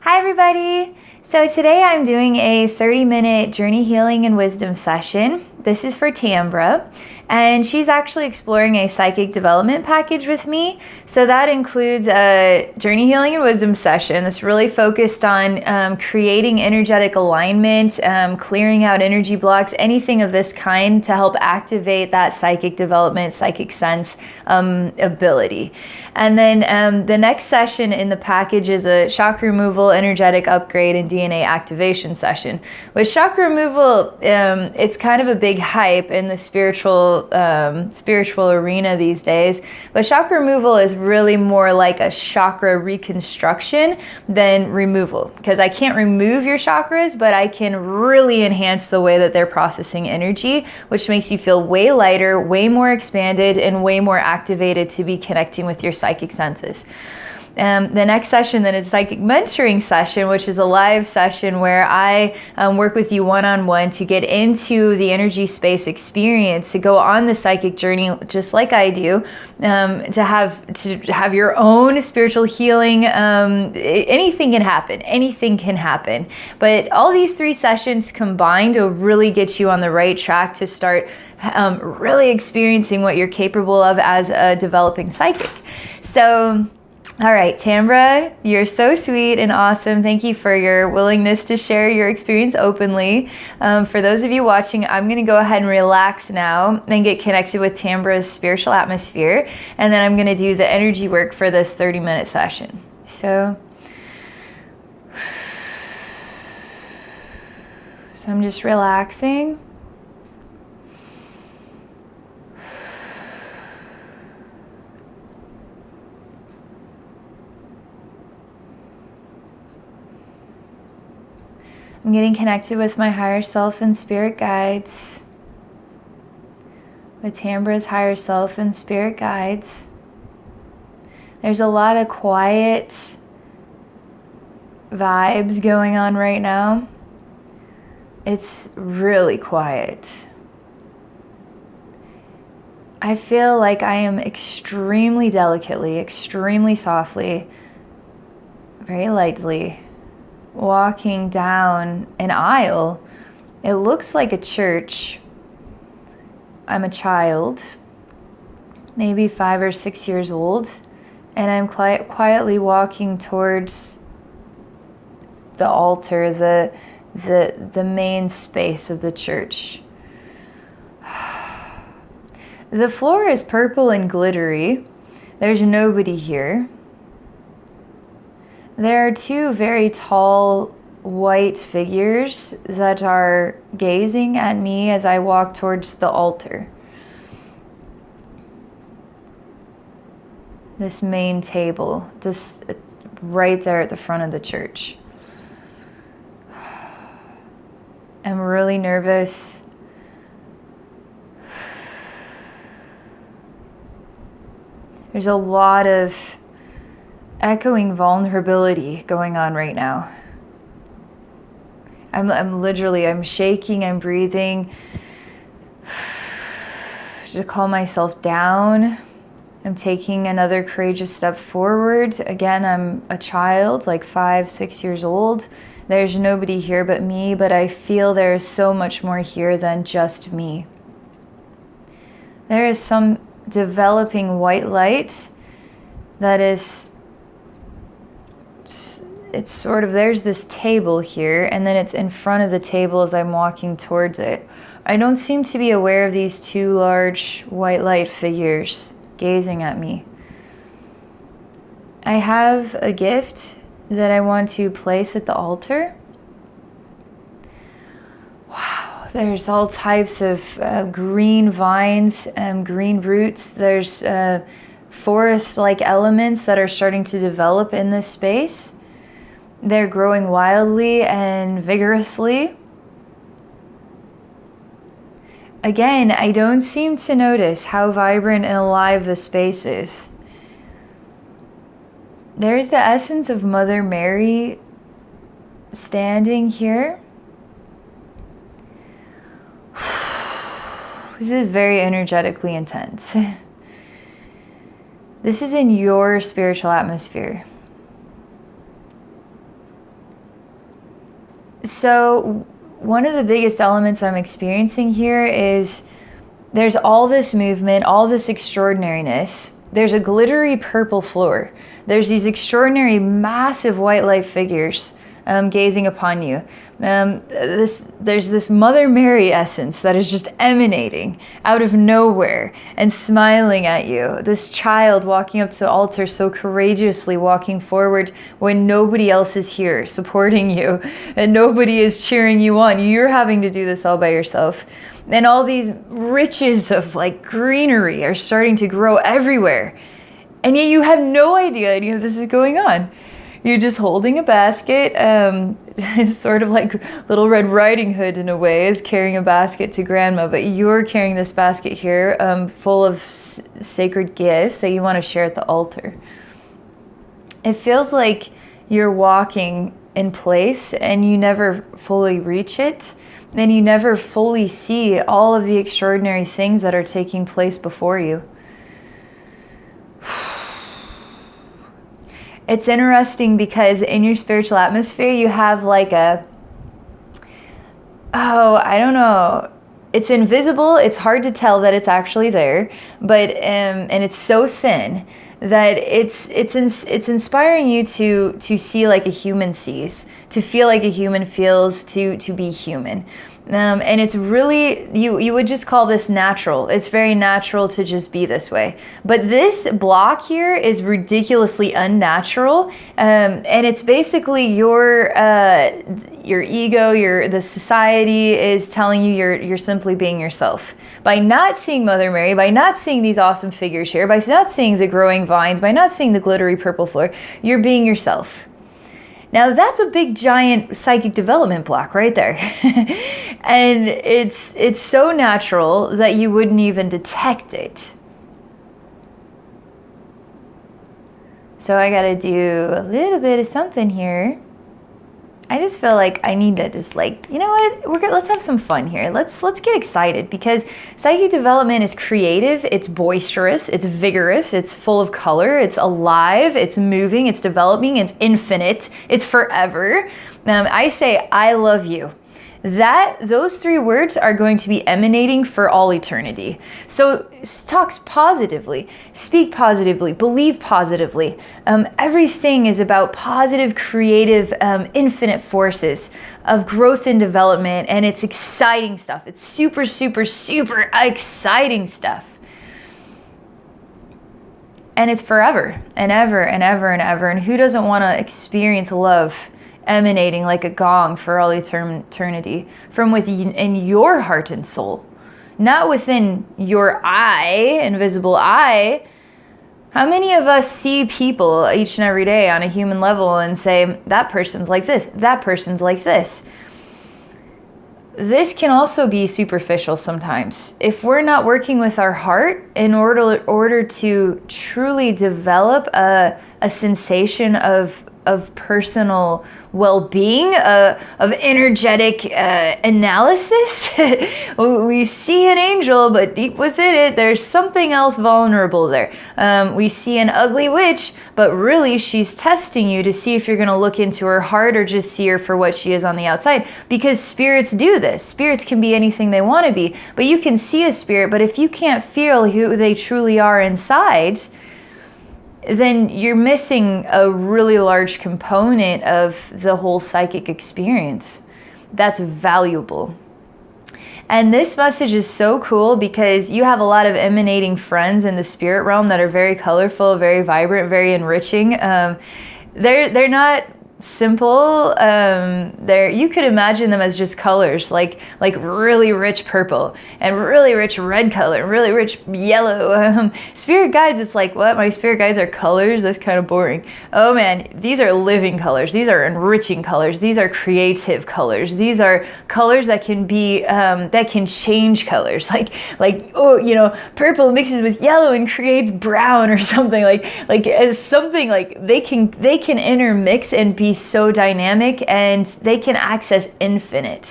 Hi everybody! So today I'm doing a 30-minute journey healing and wisdom session. This is for Tambra, and she's actually exploring a psychic development package with me. So that includes a journey healing and wisdom session that's really focused on creating energetic alignment, clearing out energy blocks, anything of this kind to help activate that psychic development, psychic sense ability. And then the next session in the package is a chakra removal, energetic upgrade, and DNA activation session. With chakra removal, it's kind of a big hype in the spiritual arena these days. But chakra removal is really more like a chakra reconstruction than removal, because I can't remove your chakras, but I can really enhance the way that they're processing energy, which makes you feel way lighter, way more expanded, and way more activated to be connecting with your psychic senses. The next session then is a psychic mentoring session, which is a live session where I work with you one-on-one to get into the energy space experience, to go on the psychic journey just like I do, to have your own spiritual healing. Anything can happen. But all these three sessions combined will really get you on the right track to start really experiencing what you're capable of as a developing psychic. So, all right, Tambra, you're so sweet and awesome. Thank you for your willingness to share your experience openly. For those of you watching, I'm going to go ahead and relax now and get connected with Tambra's spiritual atmosphere. And then I'm going to do the energy work for this 30-minute session. So I'm just relaxing. I'm getting connected with my higher self and spirit guides, with Tambra's higher self and spirit guides. There's a lot of quiet vibes going on right now. It's really quiet. I feel like I am extremely delicately, extremely softly, very lightly walking down an aisle. It looks like a church. I'm a child, maybe 5 or 6 years old, and I'm quietly walking towards the altar, the main space of the church. The floor is purple and glittery. There's nobody here. There are two very tall white figures that are gazing at me as I walk towards the altar. This main table, this right there at the front of the church. I'm really nervous. There's a lot of echoing vulnerability going on right now. I'm shaking, I'm breathing to calm myself down. I'm taking another courageous step forward. Again, I'm a child, like 5, 6 years old. There's nobody here but me, but I feel there is so much more here than just me. There is some developing white light that is, it's sort of, there's this table here, and then it's in front of the table as I'm walking towards it. I don't seem to be aware of these two large white light figures gazing at me. I have a gift that I want to place at the altar. Wow, there's all types of green vines and green roots. There's forest-like elements that are starting to develop in this space. They're growing wildly and vigorously. Again, I don't seem to notice how vibrant and alive the space is. There is the essence of Mother Mary standing here. This is very energetically intense. This is in your spiritual atmosphere. So one of the biggest elements I'm experiencing here is there's all this movement, all this extraordinariness. There's a glittery purple floor. There's these extraordinary, massive white light figures gazing upon you. There's this Mother Mary essence that is just emanating out of nowhere and smiling at you. This child walking up to the altar so courageously, walking forward when nobody else is here supporting you and nobody is cheering you on. You're having to do this all by yourself. And all these riches of like greenery are starting to grow everywhere. And yet you have no idea any of this is going on. You're just holding a basket. It's sort of like Little Red Riding Hood in a way, is carrying a basket to grandma, but you're carrying this basket here full of sacred gifts that you want to share at the altar. It feels like you're walking in place and you never fully reach it, and you never fully see all of the extraordinary things that are taking place before you. It's interesting because in your spiritual atmosphere, you have like I don't know. It's invisible. It's hard to tell that it's actually there, but and it's so thin that it's inspiring you to see like a human sees, to feel like a human feels, to be human. And it's really, you would just call this natural. It's very natural to just be this way. But this block here is ridiculously unnatural. And it's basically your ego, the society is telling you you're simply being yourself. By not seeing Mother Mary, by not seeing these awesome figures here, by not seeing the growing vines, by not seeing the glittery purple floor, you're being yourself. Now that's a big giant psychic development block right there. And it's so natural that you wouldn't even detect it. So I gotta do a little bit of something here. I just feel like I need to just like, you know what, let's have some fun here. Let's get excited, because psychic development is creative, it's boisterous, it's vigorous, it's full of color, it's alive, it's moving, it's developing, it's infinite, it's forever. I say, I love you. Those three words are going to be emanating for all eternity. So talk positively, speak positively, believe positively. Everything is about positive, creative, infinite forces of growth and development, and it's exciting stuff. It's super, super, super exciting stuff. And it's forever and ever and ever and ever. And who doesn't want to experience love emanating like a gong for all eternity from within your heart and soul, not within your eye, invisible eye? How many of us see people each and every day on a human level and say, that person's like this, that person's like this? This can also be superficial sometimes. If we're not working with our heart in order to truly develop a sensation of personal well-being, of energetic analysis. We see an angel, but deep within it, there's something else vulnerable there. We see an ugly witch, but really she's testing you to see if you're going to look into her heart or just see her for what she is on the outside. Because spirits do this. Spirits can be anything they want to be, but you can see a spirit, but if you can't feel who they truly are inside, then you're missing a really large component of the whole psychic experience. That's valuable. And this message is so cool because you have a lot of emanating friends in the spirit realm that are very colorful, very vibrant, very enriching. They're not simple. You could imagine them as just colors, like really rich purple and really rich red color, really rich yellow. Spirit guides, it's like, what? My spirit guides are colors? That's kind of boring. Oh man, these are living colors. These are enriching colors. These are creative colors. These are colors that can be, that can change colors. Purple mixes with yellow and creates brown or something they can intermix and be so dynamic, and they can access infinite,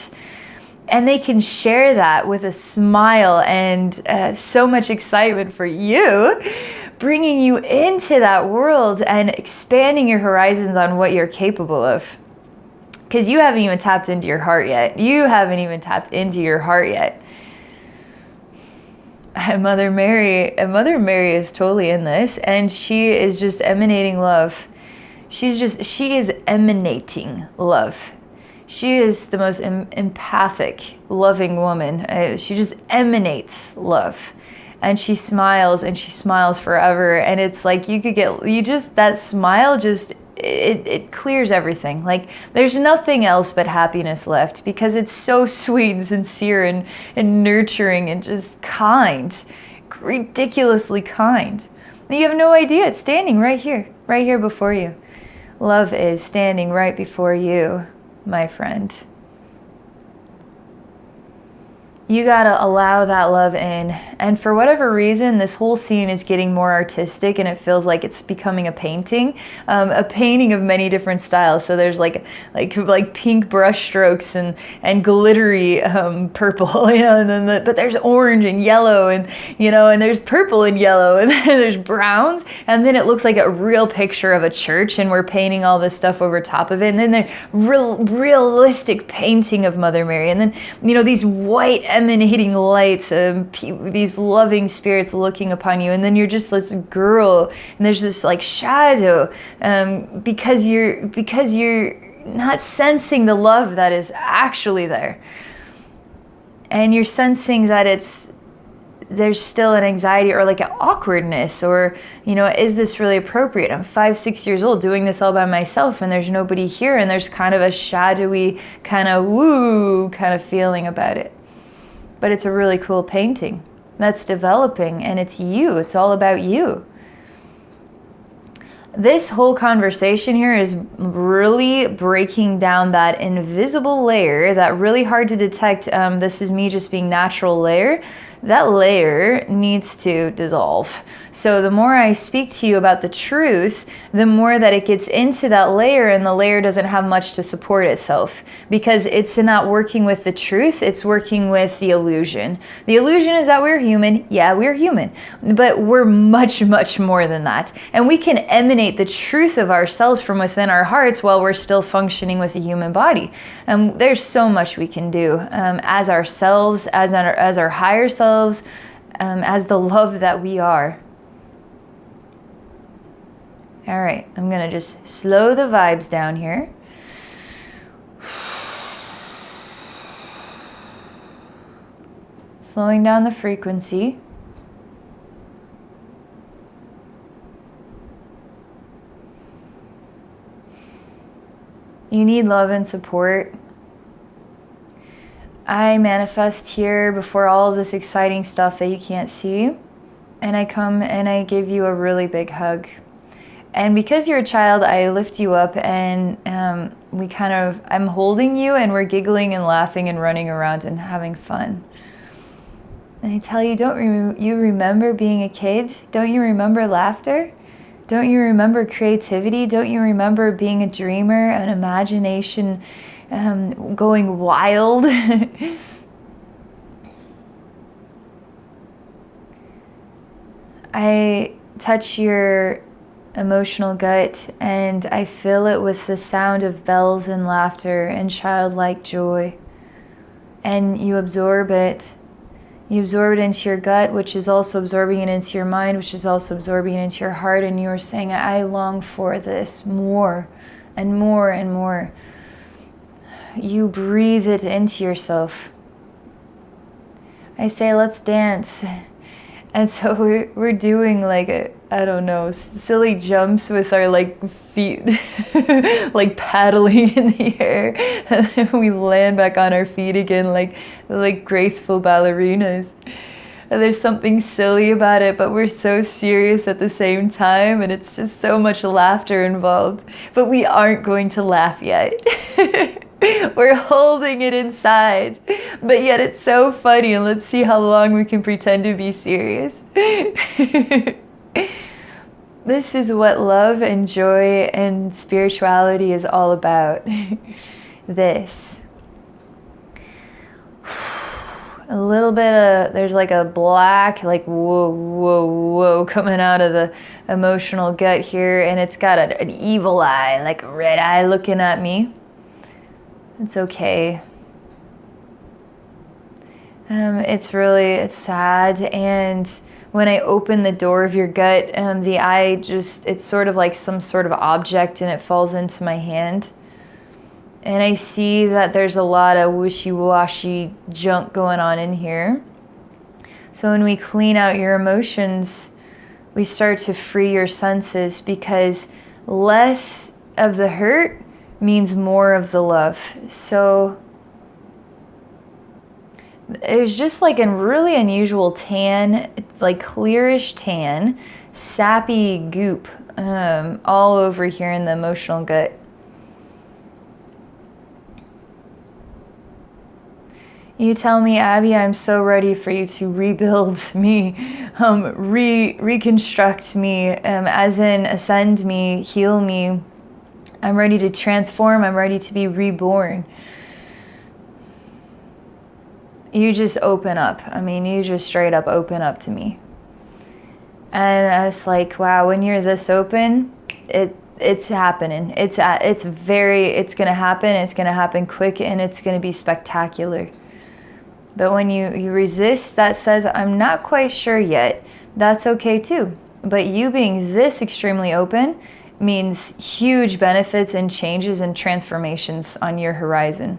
and they can share that with a smile and so much excitement for you, bringing you into that world and expanding your horizons on what you're capable of. because you haven't even tapped into your heart yet. You haven't even tapped into your heart yet. And Mother Mary is totally in this, and she is just emanating love. She is emanating love. She is the most empathic, loving woman. She just emanates love. And she smiles, and she smiles forever. And it's like that smile just, it clears everything. Like there's nothing else but happiness left, because it's so sweet and sincere and nurturing and just kind, ridiculously kind. And you have no idea, it's standing right here before you. Love is standing right before you, my friend. You gotta allow that love in. And for whatever reason, this whole scene is getting more artistic, and it feels like it's becoming a painting of many different styles. So there's like pink brush strokes and glittery purple, and then but there's orange and yellow, and and there's purple and yellow, and then there's browns, and then it looks like a real picture of a church, and we're painting all this stuff over top of it, and then the realistic painting of Mother Mary, and then these white emanating lights, these loving spirits looking upon you, and then you're just this girl, and there's this like shadow, because you're not sensing the love that is actually there, and you're sensing that there's still an anxiety or like an awkwardness, or is this really appropriate? I'm 5-6 years old doing this all by myself, and there's nobody here, and there's kind of a shadowy kind of woo kind of feeling about it. But it's a really cool painting that's developing, and it's you. It's all about you. This whole conversation here is really breaking down that invisible layer, that really hard to detect, this is me just being natural layer. That layer needs to dissolve. So the more I speak to you about the truth, the more that it gets into that layer, and the layer doesn't have much to support itself, because it's not working with the truth, it's working with the illusion. The illusion is that we're human. Yeah, we're human, but we're much, much more than that. And we can emanate the truth of ourselves from within our hearts while we're still functioning with a human body. There's so much we can do as ourselves, as our higher selves, as the love that we are. All right, I'm gonna just slow the vibes down here. Slowing down the frequency. You need love and support. I manifest here before all of this exciting stuff that you can't see, and I come and I give you a really big hug. And because you're a child, I lift you up, and I'm holding you, and we're giggling and laughing and running around and having fun. And I tell you, don't you remember being a kid? Don't you remember laughter? Don't you remember creativity? Don't you remember being a dreamer, an imagination going wild? I touch your emotional gut, and I fill it with the sound of bells and laughter and childlike joy. And you absorb it. You absorb it into your gut, which is also absorbing it into your mind, which is also absorbing it into your heart. And you're saying, I long for this more and more and more. You breathe it into yourself. I say, let's dance. And so we're doing like silly jumps with our feet, like paddling in the air, and then we land back on our feet again, like graceful ballerinas. And there's something silly about it, but we're so serious at the same time, and it's just so much laughter involved. But we aren't going to laugh yet. We're holding it inside, but yet it's so funny, and let's see how long we can pretend to be serious. This is what love and joy and spirituality is all about. This. A little bit of, there's like a black, whoa, whoa, whoa, coming out of the emotional gut here, and it's got an evil eye, like a red eye looking at me. It's okay. It's sad. And when I open the door of your gut, the eye it's sort of like some sort of object and it falls into my hand. And I see that there's a lot of wishy-washy junk going on in here. So when we clean out your emotions, we start to free your senses, because less of the hurt means more of the love. So it was just like a really unusual tan, like clearish tan, sappy goop all over here in the emotional gut. You tell me, Abby, I'm so ready for you to rebuild me, reconstruct me, as in ascend me, heal me. I'm ready to transform. I'm ready to be reborn. You just open up. I mean, you just straight up open up to me. And I was like, wow, when you're this open, it's happening. It's going to happen. It's going to happen quick, and it's going to be spectacular. But when you resist, that says, I'm not quite sure yet, that's okay too. But you being this extremely open means huge benefits and changes and transformations on your horizon.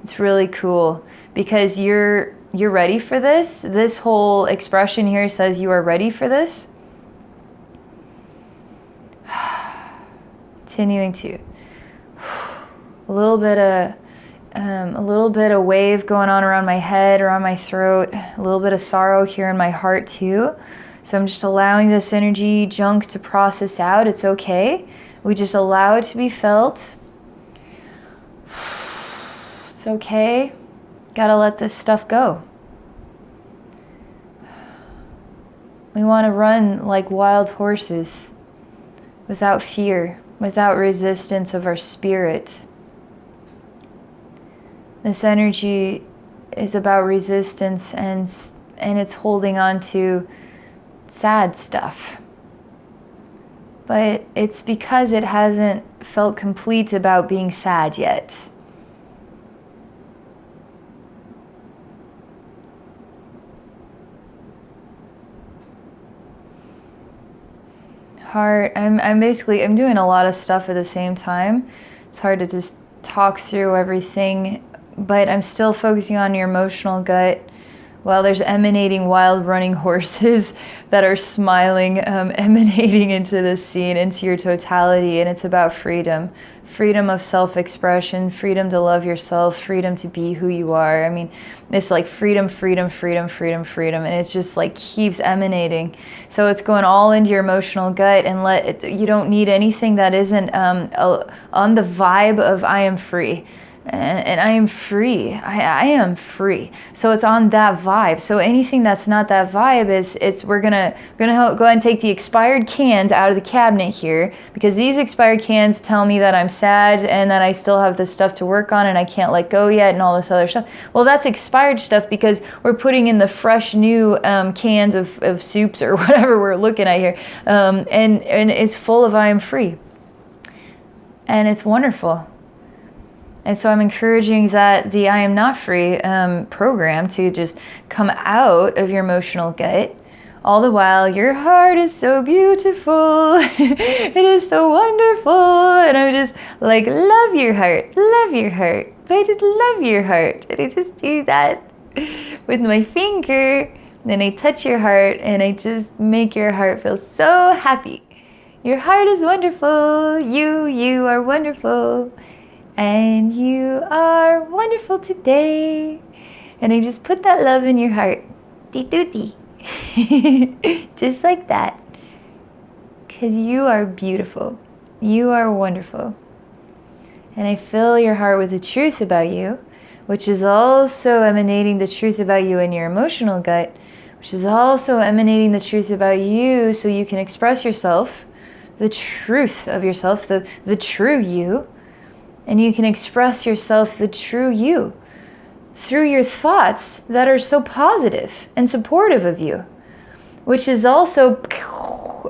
It's really cool, because you're ready for this. This whole expression here says you are ready for this. Continuing to a little bit of wave going on around my head, around my throat, a little bit of sorrow here in my heart too. So I'm just allowing this energy junk to process out. It's okay. We just allow it to be felt. It's okay. Gotta let this stuff go. We want to run like wild horses, without fear, without resistance of our spirit. This energy is about resistance, and it's holding on to sad stuff. But it's because it hasn't felt complete about being sad yet. Heart, I'm doing a lot of stuff at the same time. It's hard to just talk through everything, but I'm still focusing on your emotional gut. While there's emanating wild running horses that are smiling, emanating into this scene, into your totality, and it's about freedom. Freedom of self-expression, freedom to love yourself, freedom to be who you are. I mean, it's like freedom, freedom, freedom, freedom, freedom, and it's just like keeps emanating. So it's going all into your emotional gut, and you don't need anything that isn't on the vibe of I am free. And I am free. I am free. So it's on that vibe. So anything that's not that vibe we're gonna go ahead and take the expired cans out of the cabinet here, because these expired cans tell me that I'm sad and that I still have this stuff to work on and I can't let go yet and all this other stuff. Well, that's expired stuff, because we're putting in the fresh new cans of soups or whatever we're looking at here, and it's full of I am free, and it's wonderful. And so I'm encouraging that the I am not free program to just come out of your emotional gut. All the while, your heart is so beautiful. It is so wonderful. And I'm just like, love your heart, love your heart. So I just love your heart. And I just do that with my finger. Then I touch your heart and I just make your heart feel so happy. Your heart is wonderful. You are wonderful. And you are wonderful today. And I just put that love in your heart. Dee-doo-dee. Just like that. Because you are beautiful. You are wonderful. And I fill your heart with the truth about you, which is also emanating the truth about you in your emotional gut, which is also emanating the truth about you, so you can express yourself, the truth of yourself, the true you. And you can express yourself, the true you, through your thoughts that are so positive and supportive of you, which is also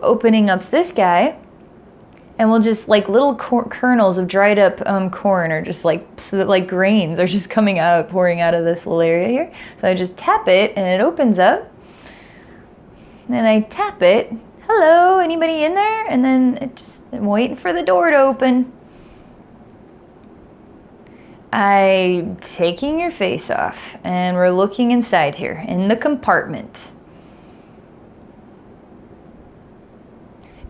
opening up this guy And we'll just like little kernels of dried up corn, or just like grains are just coming out, pouring out of this little area here. So I just tap it and it opens up. And I tap it. Hello, anybody in there? And then I'm waiting for the door to open. I'm taking your face off and we're looking inside here in the compartment.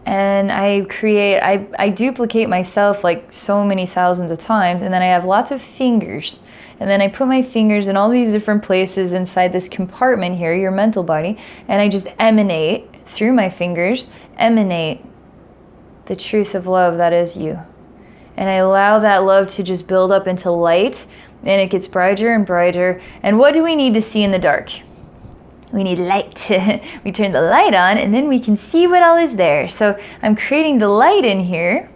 And I duplicate myself like so many thousands of times, and then I have lots of fingers. And then I put my fingers in all these different places inside this compartment here, your mental body, and I just emanate through my fingers, emanate the truth of love that is you. And I allow that love to just build up into light, and it gets brighter and brighter. And what do we need to see in the dark? We need light. We turn the light on, and then we can see what all is there. So I'm creating the light in here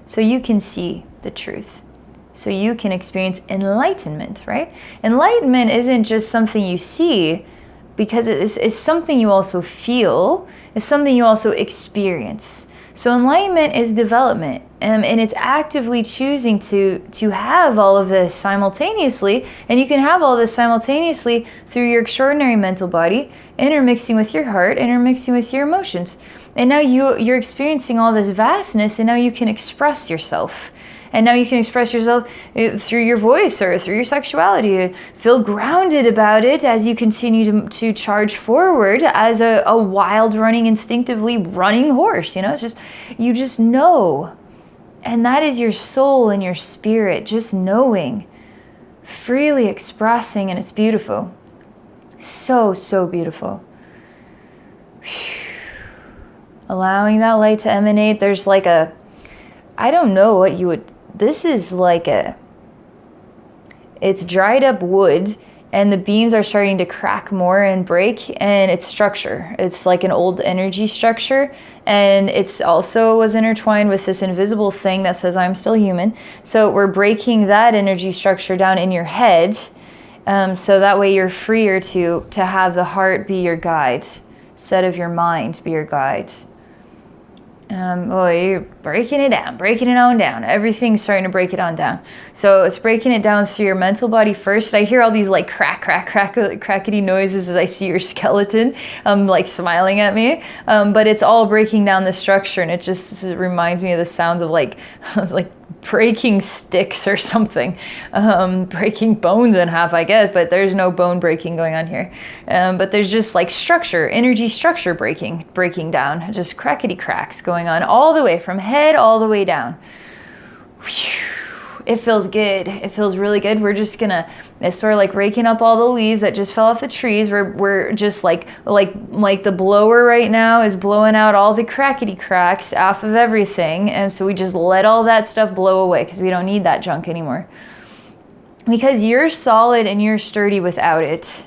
so you can see the truth. So you can experience enlightenment, right? Enlightenment isn't just something you see, because it's something you also feel. It's something you also experience. So enlightenment is development, and it's actively choosing to have all of this simultaneously. And you can have all this simultaneously through your extraordinary mental body, intermixing with your heart, intermixing with your emotions. And now you're experiencing all this vastness, and now you can express yourself. And now you can express yourself through your voice or through your sexuality. Feel grounded about it as you continue to charge forward as a wild running, instinctively running horse. It's just, you just know. And that is your soul and your spirit, just knowing, freely expressing, and it's beautiful. So, so beautiful. Allowing that light to emanate. There's like I don't know what you would, this is like it's dried up wood, and the beams are starting to crack more and break, and it's structure. It's like an old energy structure, and it's also was intertwined with this invisible thing that says I'm still human. So we're breaking that energy structure down in your head, so that way you're freer to have the heart be your guide instead of your mind be your guide. You're breaking it on down. Everything's starting to break it on down. So it's breaking it down through your mental body first. I hear all these like crackety noises as I see your skeleton, like smiling at me. But it's all breaking down the structure, and it just reminds me of the sounds of like breaking sticks or something, breaking bones in half, I guess, but there's no bone breaking going on here. But there's just like structure, energy structure breaking down, just crackety cracks going on all the way from head all the way down. It feels good. It feels really good. We're just gonna, it's sort of like raking up all the leaves that just fell off the trees. We're just like the blower right now is blowing out all the crackety cracks off of everything. And so we just let all that stuff blow away because we don't need that junk anymore. Because you're solid and you're sturdy without it.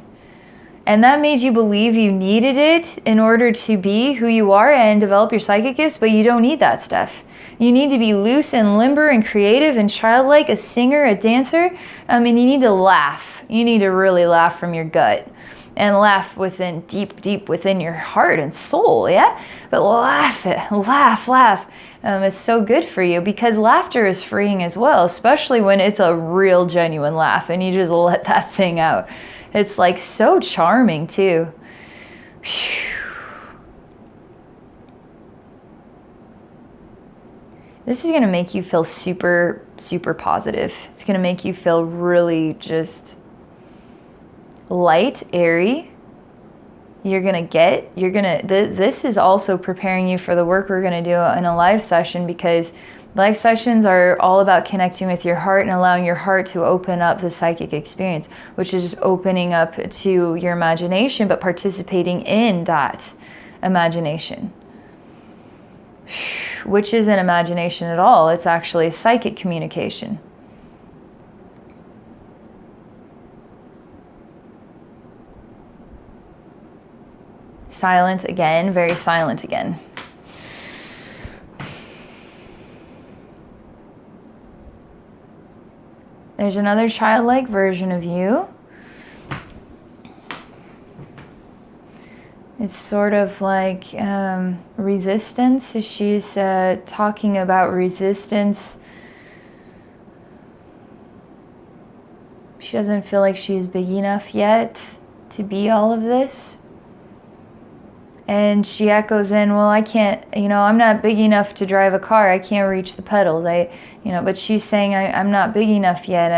And that made you believe you needed it in order to be who you are and develop your psychic gifts, but you don't need that stuff. You need to be loose and limber and creative and childlike, a singer, a dancer. And you need to laugh. You need to really laugh from your gut and laugh within, deep within your heart and soul, yeah? But laugh. It's so good for you because laughter is freeing as well, especially when it's a real genuine laugh and you just let that thing out. It's like so charming too. This is going to make you feel super, super positive. It's going to make you feel really just light, airy. This is also preparing you for the work we're going to do in a live session, because live sessions are all about connecting with your heart and allowing your heart to open up the psychic experience, which is just opening up to your imagination, but participating in that imagination. Which isn't imagination at all. It's actually psychic communication. Silent again, very silent again. There's another childlike version of you. It's sort of like resistance. She's talking about resistance. She doesn't feel like she's big enough yet to be all of this. And she echoes in, well, I can't, I'm not big enough to drive a car. I can't reach the pedals. But she's saying I'm not big enough yet.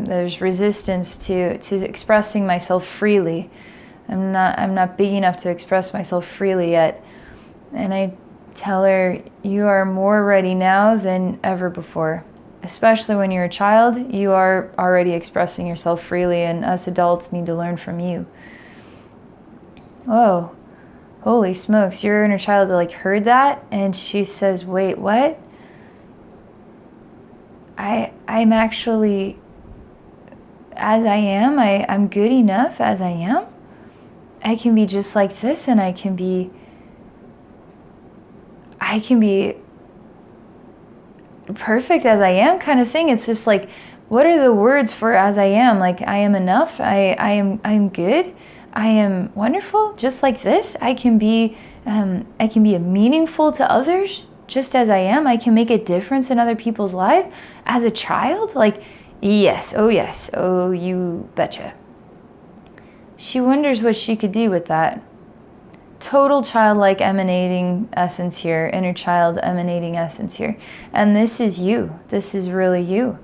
There's resistance to expressing myself freely. I'm not big enough to express myself freely yet. And I tell her, you are more ready now than ever before. Especially when you're a child, you are already expressing yourself freely, and us adults need to learn from you. Whoa, holy smokes, your inner child heard that, and she says, wait, what? I'm actually, as I am, I'm good enough as I am. I can be just like this, and I can be perfect as I am, kind of thing. It's just what are the words for as I am? I am enough. I'm good. I am wonderful, just like this. I can be meaningful to others, just as I am. I can make a difference in other people's lives as a child. Yes, oh, you betcha. She wonders what she could do with that. Total childlike emanating essence here, inner child emanating essence here. And this is you. This is really you.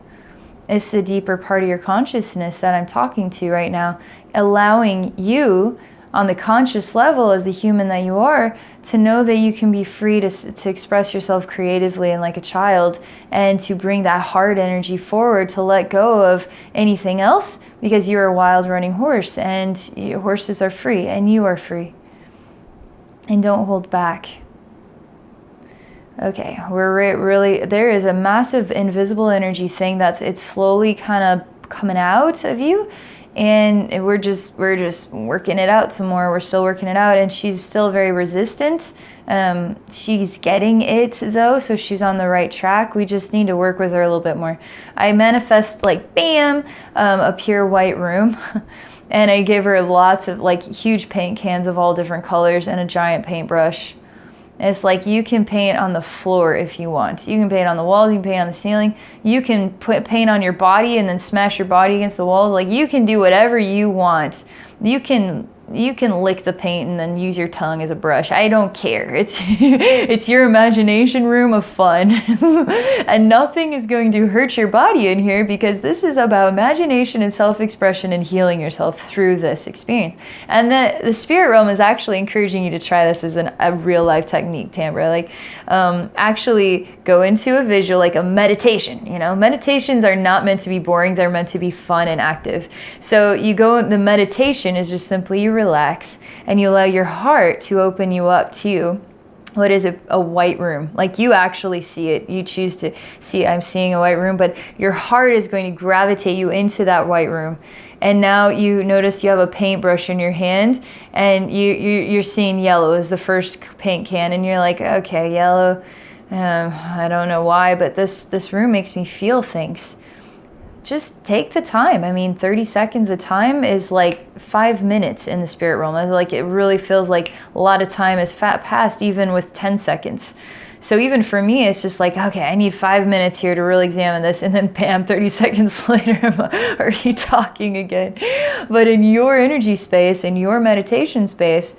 It's the deeper part of your consciousness that I'm talking to right now, allowing you on the conscious level as the human that you are to know that you can be free to express yourself creatively and like a child, and to bring that heart energy forward, to let go of anything else, because you're a wild running horse, and horses are free and you are free. And don't hold back. Okay, we're really, there is a massive invisible energy thing it's slowly kind of coming out of you, and we're just working it out some more. We're still working it out, and she's still very resistant. She's getting it though, so she's on the right track. We just need to work with her a little bit more. I manifest bam, a pure white room. And I give her lots of huge paint cans of all different colors and a giant paintbrush. And it's you can paint on the floor if you want. You can paint on the walls, you can paint on the ceiling. You can put paint on your body and then smash your body against the wall. You can do whatever you want. You can lick the paint and then use your tongue as a brush. I don't care. It's your imagination room of fun. And nothing is going to hurt your body in here, because this is about imagination and self-expression and healing yourself through this experience. And the spirit realm is actually encouraging you to try this as a real life technique, Tambra. Actually go into a visual, a meditation. Meditations are not meant to be boring. They're meant to be fun and active. So the meditation is just simply you relax and you allow your heart to open you up to what is a white room. You actually see it. You choose to see, I'm seeing a white room, but your heart is going to gravitate you into that white room. And now you notice you have a paintbrush in your hand, and you're seeing yellow as the first paint can, and you're okay, yellow. I don't know why, but this room makes me feel things. Just take the time. 30 seconds of time is 5 minutes in the spirit realm. It really feels like a lot of time is passed even with 10 seconds. So even for me, it's just okay, I need 5 minutes here to really examine this, and then bam, 30 seconds later, I'm already talking again. But in your energy space, in your meditation space,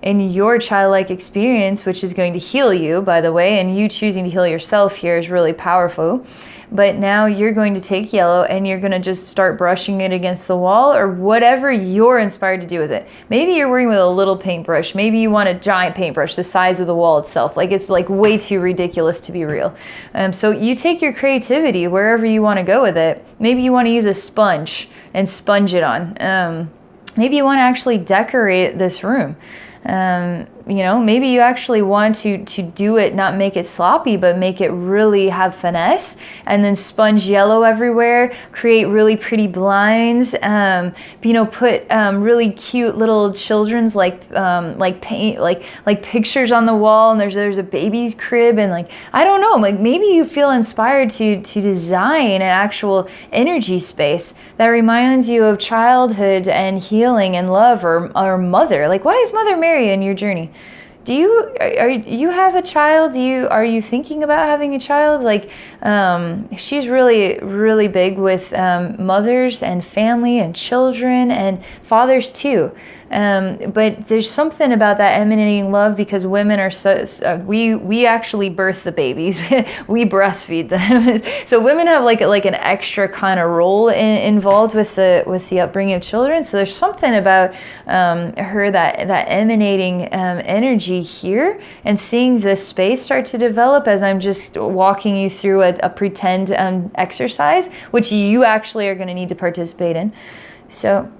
in your childlike experience, which is going to heal you, by the way, and you choosing to heal yourself here is really powerful. But now you're going to take yellow and you're going to just start brushing it against the wall, or whatever you're inspired to do with it. Maybe you're working with a little paintbrush. Maybe you want a giant paintbrush the size of the wall itself. It's way too ridiculous to be real. So you take your creativity wherever you want to go with it. Maybe you want to use a sponge and sponge it on. Maybe you want to actually decorate this room. maybe you actually want to do it, not make it sloppy, but make it really have finesse, and then sponge yellow everywhere, create really pretty blinds, put really cute little children's paint, like pictures on the wall, and there's a baby's crib, and I don't know, maybe you feel inspired to design an actual energy space that reminds you of childhood and healing and love, or mother. Why is Mother Mary in your journey? Do you have a child? Are you thinking about having a child? She's really, really big with mothers and family and children and fathers too. But there's something about that emanating love, because women are we actually birth the babies. We breastfeed them. So women have like an extra kind of role involved with the upbringing of children. So there's something about her that emanating energy here, and seeing this space start to develop as I'm just walking you through a pretend exercise, which you actually are going to need to participate in. So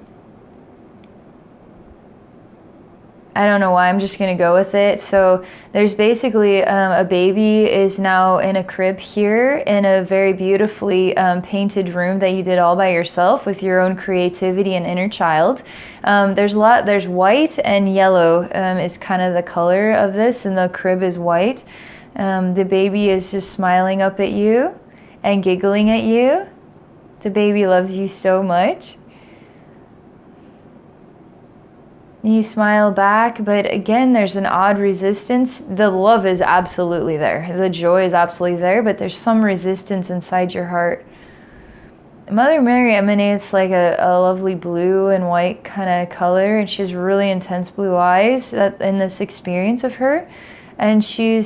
I don't know why, I'm just going to go with it. So there's basically a baby is now in a crib here in a very beautifully painted room that you did all by yourself with your own creativity and inner child. There's white and yellow is kind of the color of this, and the crib is white. The baby is just smiling up at you and giggling at you. The baby loves you so much. You smile back, but again, there's an odd resistance. The love is absolutely there. The joy is absolutely there, but there's some resistance inside your heart. Mother Mary emanates like a lovely blue and white kind of color, and she has really intense blue eyes in this experience of her. And she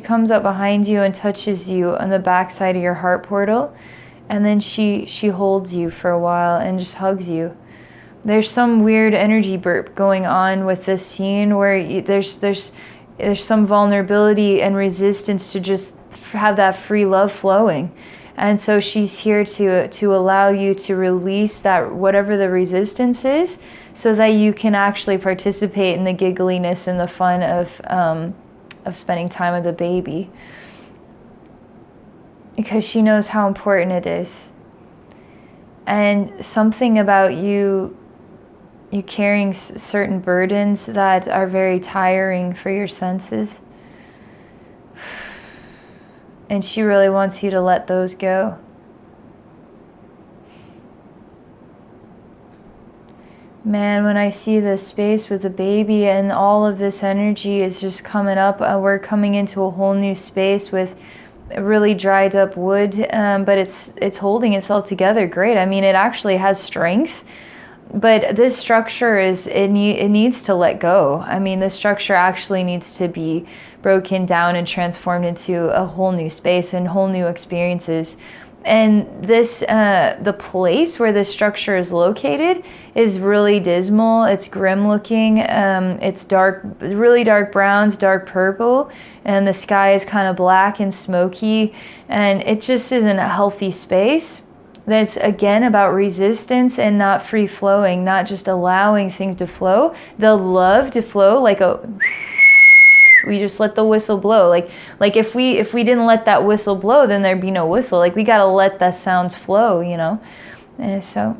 comes up behind you and touches you on the back side of your heart portal, and then she holds you for a while and just hugs you. There's some weird energy burp going on with this scene where there's some vulnerability and resistance to just have that free love flowing. And so she's here to allow you to release that, whatever the resistance is, so that you can actually participate in the giggliness and the fun of spending time with the baby. Because she knows how important it is. And something about you carrying certain burdens that are very tiring for your senses. And she really wants you to let those go. Man, when I see this space with the baby and all of this energy is just coming up, we're coming into a whole new space with really dried up wood, but it's holding itself together great. I mean, it actually has strength. But this structure it needs to let go. I mean, this structure actually needs to be broken down and transformed into a whole new space and whole new experiences. And this, the place where this structure is located is really dismal. It's grim looking. It's dark, really dark browns, dark purple, and the sky is kind of black and smoky. And it just isn't a healthy space. That's again about resistance and not free flowing, not just allowing things to flow. The love to flow we just let the whistle blow. Like if we didn't let that whistle blow, then there'd be no whistle. We gotta let the sounds flow, And so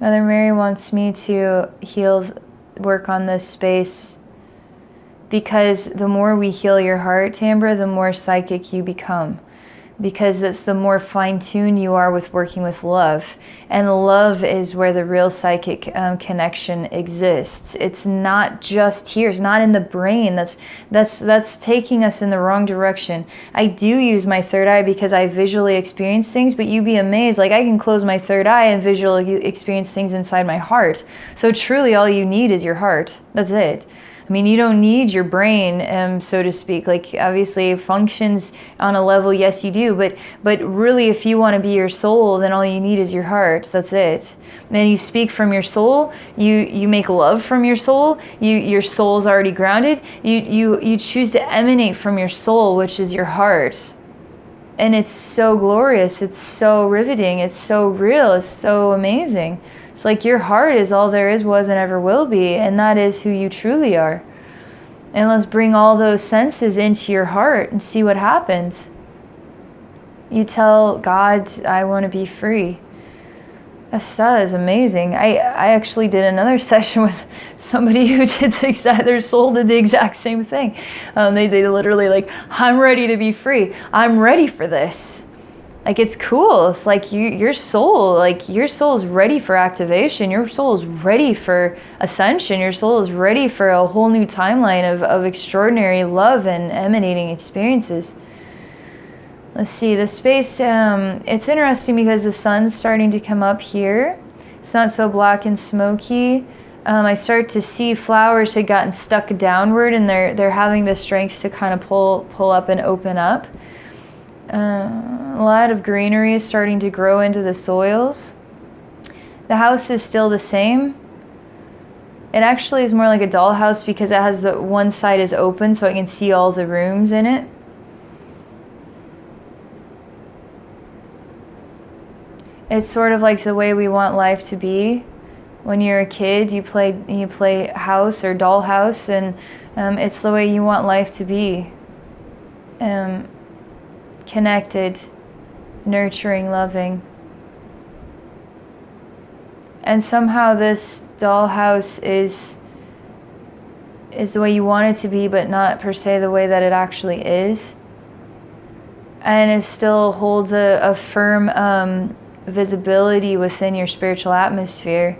Mother Mary wants me to work on this space. Because the more we heal your heart, Tambra, the more psychic you become. Because that's the more fine-tuned you are with working with love. And love is where the real psychic connection exists. It's not just here. It's not in the brain. That's taking us in the wrong direction. I do use my third eye because I visually experience things, but you'd be amazed. I can close my third eye and visually experience things inside my heart. So truly all you need is your heart. That's it. I mean, you don't need your brain, so to speak. Obviously, it functions on a level, yes, you do. But really, if you want to be your soul, then all you need is your heart. That's it. And then you speak from your soul. You make love from your soul. Your soul's already grounded. You choose to emanate from your soul, which is your heart. And it's so glorious. It's so riveting. It's so real. It's so amazing. It's like your heart is all there is, was, and ever will be. And that is who you truly are. And let's bring all those senses into your heart and see what happens. You tell God, I want to be free. That is amazing. I actually did another session with somebody who did their soul did the exact same thing. They literally like, I'm ready to be free. I'm ready for this. Like, it's cool. It's like your soul is ready for activation. Your soul is ready for ascension. Your soul is ready for a whole new timeline of extraordinary love and emanating experiences. Let's see, the space, it's interesting because the sun's starting to come up here. It's not so black and smoky. I start to see flowers had gotten stuck downward, and they're having the strength to kind of pull up and open up. A lot of greenery is starting to grow into the soils. The house is still the same. It actually is more like a dollhouse because it has the one side is open so I can see all the rooms in it. It's sort of like the way we want life to be. When you're a kid, you play house or dollhouse, and it's the way you want life to be. Connected, nurturing, loving. And somehow this dollhouse is the way you want it to be, but not per se the way that it actually is. And it still holds a firm visibility within your spiritual atmosphere,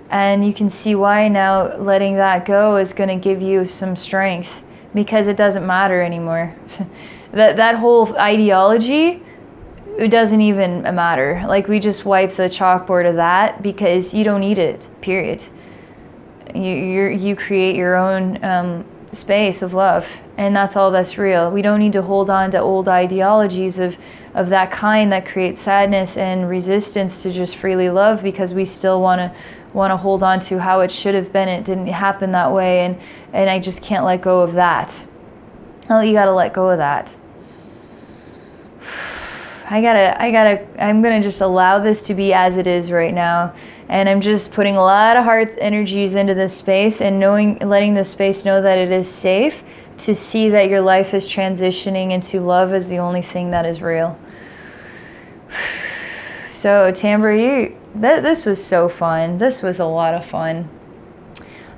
and you can see why now letting that go is going to give you some strength, because it doesn't matter anymore. that whole ideology, it doesn't even matter. Like, we just wipe the chalkboard of that because you don't need it, period. You create your own space of love, and that's all that's real. We don't need to hold on to old ideologies of that kind that create sadness and resistance to just freely love, because we still want to hold on to how it should have been. It didn't happen that way, and I just can't let go of that. Oh, you gotta let go of that. I'm gonna just allow this to be as it is right now. And I'm just putting a lot of heart's energies into this space, and letting this space know that it is safe to see that your life is transitioning into love as the only thing that is real. So Tambra, this was so fun. This was a lot of fun.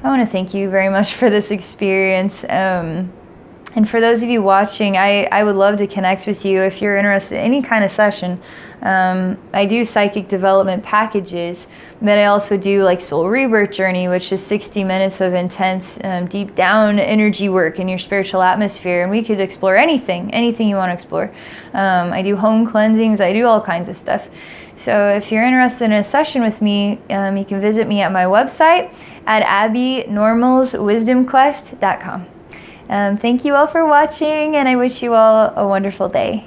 I want to thank you very much for this experience. And for those of you watching, I would love to connect with you if you're interested in any kind of session. I do psychic development packages, but I also do like Soul Rebirth Journey, which is 60 minutes of intense, deep down energy work in your spiritual atmosphere. And we could explore anything you want to explore. I do home cleansings. I do all kinds of stuff. So if you're interested in a session with me, you can visit me at my website at abbeynormalswisdomquest.com. Thank you all for watching, and I wish you all a wonderful day.